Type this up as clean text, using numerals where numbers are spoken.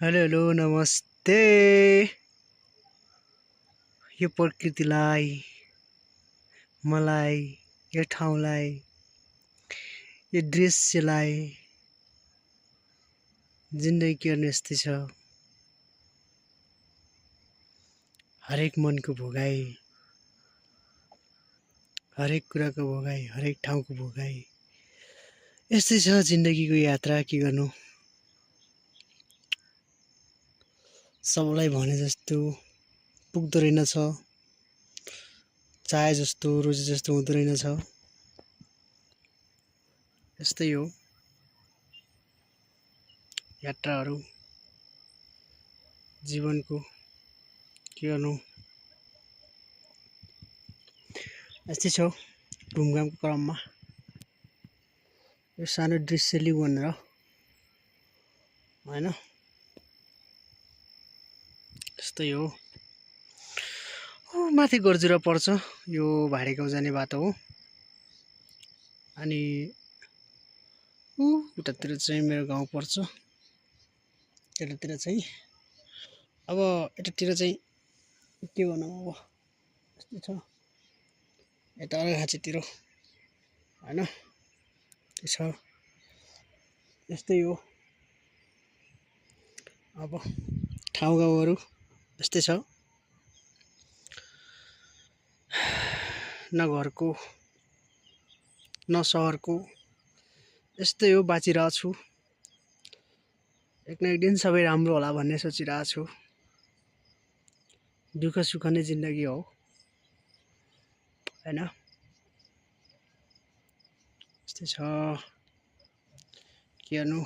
Hello hello नमस्ते। यो प्रकृतिलाई, मलाई, यो ठाउँलाई, यो दृश्यलाई जिन्दगी गर्न यस्तै छ। हरेक मनको भोगाई, हरेक कुराको भोगाई, हरेक ठाउँको भोगाई यस्तै छ जिन्दगीको यात्रा। के गर्नु, सबैलाई भने जस्तो पुग्दो रहेनछ, चाहे जस्तो रोजे जस्तो हुँदो रहेनछ। यस्तै हो यात्राहरू जीवनको। के गर्नु, यस्तै छ घुमघामको क्रममा। यो सानो दृश्य लिउँ भनेर होइन, यस्तै हो। माथि गोर्जुरा पर्छ, यो भाडे गाउँ जाने बाटो हो। अनि उतातिर चाहिँ मेरो गाउँ पर्छ। यतातिर चाहिँ अब यतातिर चाहिँ के भनौँ, अब यस्तै छ। यता अर्घाखाँचीतिर होइन, छ यस्तै हो। अब ठाउँ गाउँहरू यस्तै छ, न घरको न सहरको। यस्तै हो, बाँचिरहेको छु। एक न एक दिन सबै राम्रो होला भन्ने सोचिरहेको छु। दुःख सुख नै जिन्दगी हो होइन, यस्तै छ। के गर्नु,